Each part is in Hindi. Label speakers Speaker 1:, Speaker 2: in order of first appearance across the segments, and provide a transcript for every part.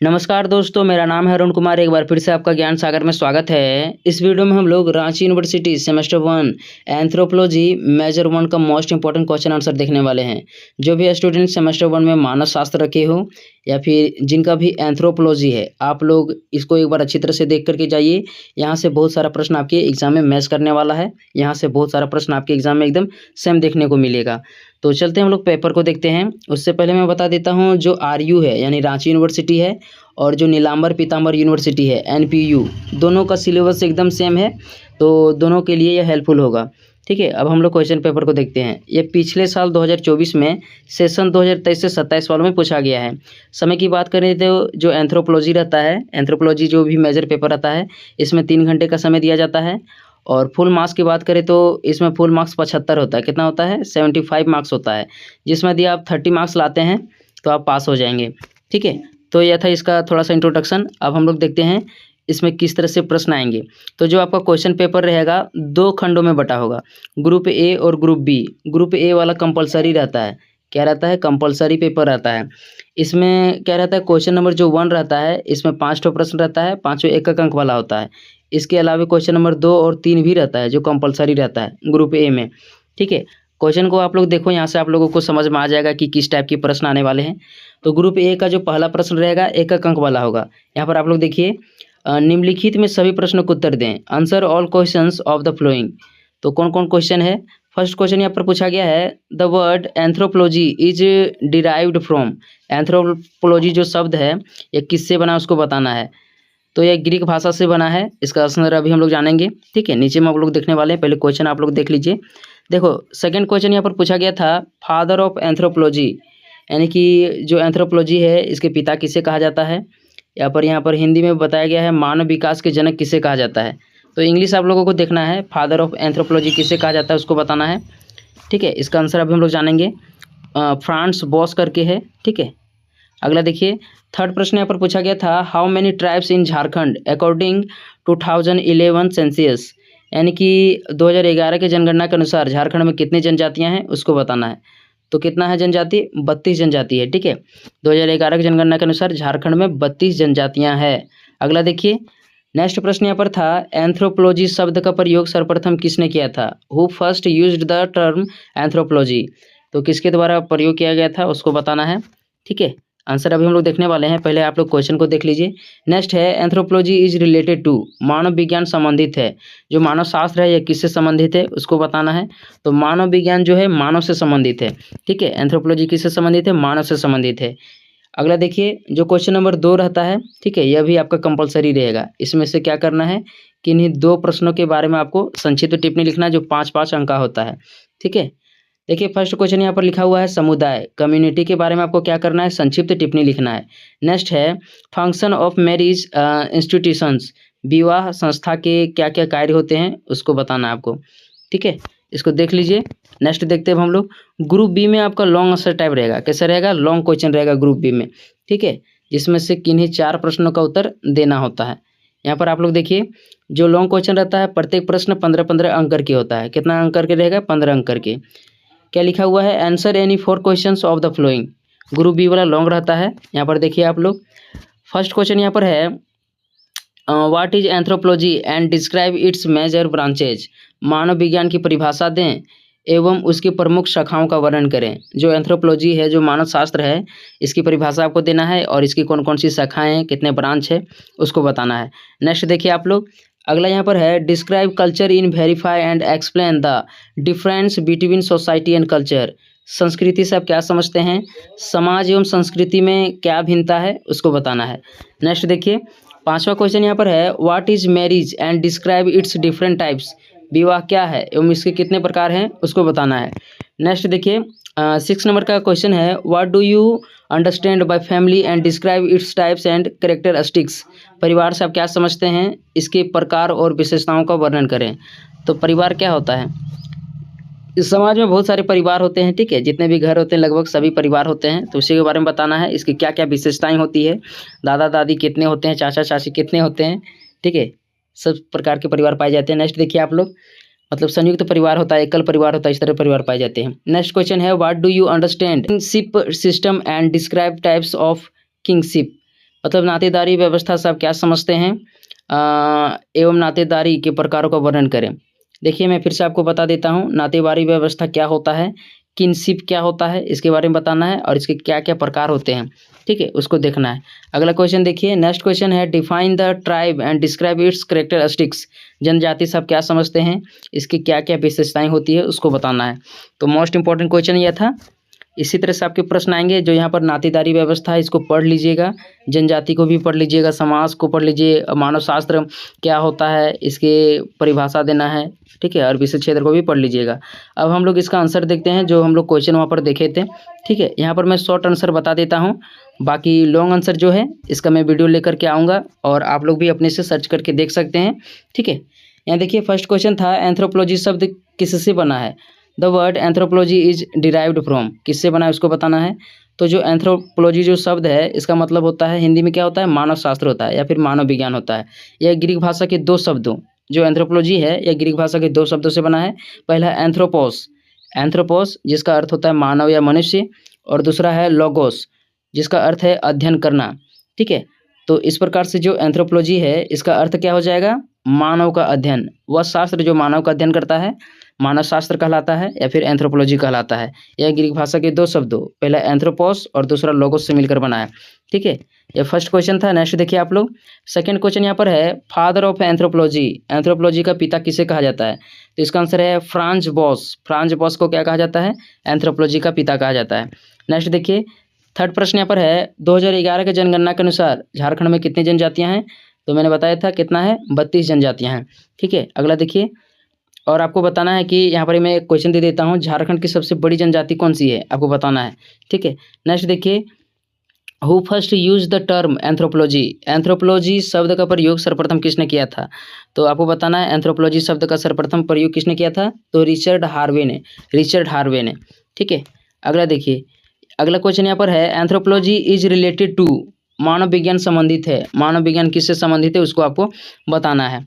Speaker 1: नमस्कार दोस्तों, मेरा नाम है अरुण कुमार। एक बार फिर से आपका ज्ञान सागर में स्वागत है। इस वीडियो में हम लोग Ranchi university semester 1 anthropology major 1 का मोस्ट इंपॉर्टेंट क्वेश्चन आंसर देखने वाले हैं। जो भी स्टूडेंट सेमेस्टर 1 में मानव शास्त्र रखे हो या फिर जिनका भी एंथ्रोपोलॉजी है, आप लोग इसको एक बार अच्छी तरह से देख करके जाइए। यहाँ से बहुत सारा प्रश्न आपके एग्जाम में मैच करने वाला है। यहाँ से बहुत सारा प्रश्न आपके एग्जाम में एकदम सेम देखने को मिलेगा। तो चलते हैं हम लोग पेपर को देखते हैं। उससे पहले मैं बता देता हूँ, जो आरयू है यानी रांची यूनिवर्सिटी है और जो नीलांबर पीतांबर यूनिवर्सिटी है एनपीयू, दोनों का सिलेबस एकदम सेम है, तो दोनों के लिए यह हेल्पफुल होगा। ठीक है, अब हम लोग क्वेश्चन पेपर को देखते हैं। ये पिछले साल 2024 में सेशन 2023 से 27 वालों में पूछा गया है। समय की बात करें तो जो एंथ्रोपोलॉजी रहता है, एंथ्रोपोलॉजी जो भी मेजर पेपर रहता है, इसमें 3 घंटे का समय दिया जाता है। और फुल मार्क्स की बात करें तो इसमें फुल मार्क्स 75 होता है। कितना होता है? 75 मार्क्स होता है, जिसमें यदि आप 30 मार्क्स लाते हैं तो आप पास हो जाएंगे। ठीक है, तो यह था इसका थोड़ा सा इंट्रोडक्शन। अब हम लोग देखते हैं इसमें किस तरह से प्रश्न आएंगे। तो जो आपका क्वेश्चन पेपर रहेगा 2 खंडों में बटा होगा, ग्रुप ए और ग्रुप बी। ग्रुप ए वाला कंपलसरी रहता है। क्या रहता है? कंपलसरी पेपर रहता है। इसमें क्या रहता है? क्वेश्चन नंबर जो 1 रहता है, इसमें 5 ठो प्रश्न रहता है, पाँचों एक अंक वाला होता है। इसके अलावा क्वेश्चन नंबर 2 और 3 भी रहता है, जो कंपलसरी रहता है ग्रुप ए में। ठीक है, क्वेश्चन को आप लोग देखो, यहाँ से आप लोगों को समझ में आ जाएगा कि किस टाइप के प्रश्न आने वाले हैं। तो ग्रुप ए का जो पहला प्रश्न रहेगा एक अंक वाला होगा। यहाँ पर आप लोग देखिए, निम्नलिखित में सभी प्रश्नों को उत्तर दें। Answer all questions of the flowing. तो कौन कौन क्वेश्चन है? फर्स्ट क्वेश्चन यहाँ पर पूछा गया है, the word anthropology is derived from. Anthropology जो शब्द है ये किससे बना उसको बताना है। तो यह ग्रीक भाषा से बना है। इसका आंसर अभी हम लोग जानेंगे। ठीक है, नीचे में आप लोग देखने वाले हैं। पहले क्वेश्चन आप लोग देख लीजिए। देखो, सेकंड क्वेश्चन यहाँ पर पूछा गया था, फादर ऑफ एंथ्रोपोलॉजी, यानी कि जो एंथ्रोपोलॉजी है इसके पिता किसे कहा जाता है। यहाँ पर हिंदी में बताया गया है, मानव विकास के जनक किसे कहा जाता है। तो इंग्लिश आप लोगों को देखना है, फादर ऑफ एंथ्रोपोलॉजी किसे कहा जाता है उसको बताना है। ठीक है, इसका आंसर अभी हम लोग जानेंगे। फ्रांस बॉस करके है। ठीक है, अगला देखिए, थर्ड प्रश्न यहाँ पर पूछा गया था, how many tribes in Jharkhand according 2011 सेंसियस, यानी कि 2011 के जनगणना के अनुसार झारखंड में कितनी जनजातियां हैं उसको बताना है। तो कितना है जनजाति? 32 जनजाति है। ठीक है, 2011 की जनगणना के अनुसार झारखंड में 32 जनजातियां हैं। अगला देखिए, नेक्स्ट प्रश्न यहाँ पर था, एंथ्रोपोलॉजी शब्द का प्रयोग सर्वप्रथम किसने किया था। Who first used the term anthropology. तो किसके द्वारा प्रयोग किया गया था उसको बताना है। ठीक है, आंसर अभी हम लोग देखने वाले हैं। पहले आप लोग क्वेश्चन को देख लीजिए। नेक्स्ट है, एंथ्रोपोलॉजी इज रिलेटेड टू। मानव विज्ञान संबंधित है। जो मानव शास्त्र है यह किससे संबंधित है उसको बताना है। तो मानव विज्ञान जो है मानव से संबंधित है। ठीक है, एंथ्रोपोलॉजी किससे संबंधित है? मानव से संबंधित है। अगला देखिए, जो क्वेश्चन नंबर 2 रहता है, ठीक है, यह भी आपका कंपलसरी रहेगा। इसमें से क्या करना है कि इन्हीं 2 प्रश्नों के बारे में आपको संक्षिप्त टिप्पणी लिखना है, जो 5-5 अंक का होता है। ठीक है, देखिए फर्स्ट क्वेश्चन यहाँ पर लिखा हुआ है, समुदाय कम्युनिटी के बारे में आपको क्या करना है? संक्षिप्त टिप्पणी लिखना है। नेक्स्ट है, फंक्शन ऑफ मैरिज इंस्टीट्यूशंस, विवाह संस्था के क्या क्या कार्य होते हैं उसको बताना है आपको। ठीक है, इसको देख लीजिए। नेक्स्ट देखते हैं हम लोग, ग्रुप बी में आपका लॉन्ग आंसर टाइप रहेगा। कैसा रहेगा? लॉन्ग क्वेश्चन रहेगा ग्रुप बी में। ठीक है, जिसमें से किन्हीं 4 प्रश्नों का उत्तर देना होता है। यहाँ पर आप लोग देखिए, जो लॉन्ग क्वेश्चन रहता है प्रत्येक प्रश्न 15-15 अंक करके होता है। कितना अंक करके रहेगा? 15 अंक करके। क्या लिखा हुआ है? Answer any 4 questions of the following. Group B वाला लॉन्ग रहता है। यहाँ पर देखिए आप लोग, फर्स्ट क्वेश्चन यहाँ पर है, what is anthropology and describe its major branches. मानव विज्ञान की परिभाषा दें एवं उसकी प्रमुख शाखाओं का वर्णन करें। जो एंथ्रोपोलॉजी है, जो मानव शास्त्र है, इसकी परिभाषा आपको देना है और इसकी कौन कौन सी शाखाएं हैं, कितने ब्रांच है उसको बताना है। नेक्स्ट देखिए आप लोग, अगला यहाँ पर है, describe culture in verify and explain the difference between society and culture. संस्कृति से आप क्या समझते हैं, समाज एवं संस्कृति में क्या भिन्नता है उसको बताना है। नेक्स्ट देखिए, 5वां क्वेश्चन यहाँ पर है, what is marriage and describe it's different types. विवाह क्या है एवं इसके कितने प्रकार हैं उसको बताना है। नेक्स्ट देखिए, 6 नंबर का क्वेश्चन है, what do you understand by family and describe its types and characteristics. परिवार से आप क्या समझते हैं, इसके प्रकार और विशेषताओं का वर्णन करें। तो परिवार क्या होता है? इस समाज में बहुत सारे परिवार होते हैं। ठीक है, जितने भी घर होते हैं लगभग सभी परिवार होते हैं, तो उसी के बारे में बताना है। इसकी क्या क्या विशेषताएं होती है, दादा दादी कितने होते हैं, चाचा चाची कितने होते हैं। ठीक है, सब प्रकार के परिवार पाए जाते हैं। नेक्स्ट देखिए आप लोग, मतलब संयुक्त परिवार होता है, एकल परिवार होता है, इस तरह परिवार पाए जाते हैं। नेक्स्ट क्वेश्चन है, what do you understand kingship system and describe types of kingship. मतलब नातेदारी व्यवस्था से आप क्या समझते हैं, एवं नातेदारी के प्रकारों का वर्णन करें। देखिए मैं फिर से आपको बता देता हूँ, नातेदारी व्यवस्था क्या होता है, किनशिप क्या होता है, इसके बारे में बताना है और इसके क्या क्या प्रकार होते हैं, ठीक है, उसको देखना है। अगला क्वेश्चन देखिए, नेक्स्ट क्वेश्चन है define the tribe and describe it's characteristics. जनजाति से आप क्या समझते हैं, इसकी क्या क्या विशेषताएं होती है उसको बताना है। तो मोस्ट इंपॉर्टेंट क्वेश्चन यह था। इसी तरह से आपके प्रश्न आएंगे जो यहाँ पर नातेदारी व्यवस्था है इसको पढ़ लीजिएगा, जनजाति को भी पढ़ लीजिएगा, समाज को पढ़ लीजिए, मानव शास्त्र क्या होता है इसके परिभाषा देना है, ठीक है, और विशेष क्षेत्र को भी पढ़ लीजिएगा। अब हम लोग इसका आंसर देखते हैं जो हम लोग क्वेश्चन वहाँ पर देखे थे, ठीक है। यहाँ पर मैं शॉर्ट आंसर बता देता हूँ, बाकी लॉन्ग आंसर जो है इसका मैं वीडियो लेकर के आऊँगा और आप लोग भी अपने से सर्च करके देख सकते हैं, ठीक है। यहाँ देखिए फर्स्ट क्वेश्चन था एंथ्रोपोलॉजी शब्द किससे बना है। The word anthropology is derived from, किससे बना है उसको बताना है। तो जो एंथ्रोपोलॉजी जो शब्द है इसका मतलब होता है, हिंदी में क्या होता है, मानव शास्त्र होता है या फिर मानव विज्ञान होता है। यह ग्रीक भाषा के दो शब्दों, जो एंथ्रोपोलॉजी है यह ग्रीक भाषा के दो शब्दों से बना है। पहला एंथ्रोपोस, एंथ्रोपोस जिसका अर्थ होता है मानव या मनुष्य, और दूसरा है लोगोस जिसका अर्थ है अध्ययन करना, ठीक है। तो इस प्रकार से जो एंथ्रोपोलॉजी है इसका अर्थ क्या हो जाएगा, मानव का अध्ययन, वह शास्त्र जो मानव का अध्ययन करता है मानव शास्त्र कहलाता है या फिर एंथ्रोपोलॉजी कहलाता है। यह ग्रीक भाषा के दो शब्दों, पहला एंथ्रोपोस और दूसरा लोगोस से मिलकर बना है, ठीक है। यह फर्स्ट क्वेश्चन था। नेक्स्ट देखिए आप लोग, सेकंड क्वेश्चन यहाँ पर है फादर ऑफ एंथ्रोपोलॉजी, एंथ्रोपोलॉजी का पिता किसे कहा जाता है। तो इसका आंसर है फ्रांज बॉस। फ्रांज बॉस को क्या कहा जाता है, एंथ्रोपोलॉजी का पिता कहा जाता है। नेक्स्ट देखिए थर्ड प्रश्न यहाँ पर है 2011 के जनगणना के अनुसार झारखंड में कितनी जनजातियाँ हैं। तो मैंने बताया था कितना है, 32 जनजातियाँ हैं, ठीक है। अगला देखिए, और आपको बताना है कि यहाँ पर मैं एक क्वेश्चन दे देता हूँ, झारखंड की सबसे बड़ी जनजाति कौन सी है आपको बताना है, ठीक है। नेक्स्ट देखिए, who first use the term anthropology, anthropology शब्द का प्रयोग सर्वप्रथम किसने किया था। तो आपको बताना है एंथ्रोपोलॉजी शब्द का सर्वप्रथम प्रयोग किसने किया था। तो रिचर्ड हार्वे ने, रिचर्ड हार्वे ने, ठीक है। अगला देखिए, अगला क्वेश्चन यहाँ पर है एंथ्रोपोलॉजी इज रिलेटेड टू, मानव विज्ञान संबंधित है, मानव विज्ञान किससे संबंधित है उसको आपको बताना है।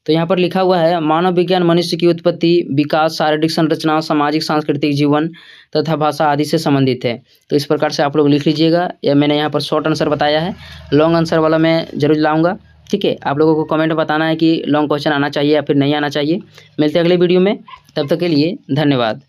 Speaker 1: तो यहाँ पर लिखा हुआ है मानव विज्ञान मनुष्य की उत्पत्ति, विकास, शारीरिक संरचना, सामाजिक सांस्कृतिक जीवन तथा भाषा आदि से संबंधित है। तो इस प्रकार से आप लोग लिख लीजिएगा। या मैंने यहाँ पर शॉर्ट आंसर बताया है, लॉन्ग आंसर वाला मैं जरूर लाऊंगा, ठीक है। आप लोगों को कमेंट बताना है कि लॉन्ग क्वेश्चन आना चाहिए या फिर नहीं आना चाहिए। मिलते हैं अगले वीडियो में, तब तक के लिए धन्यवाद।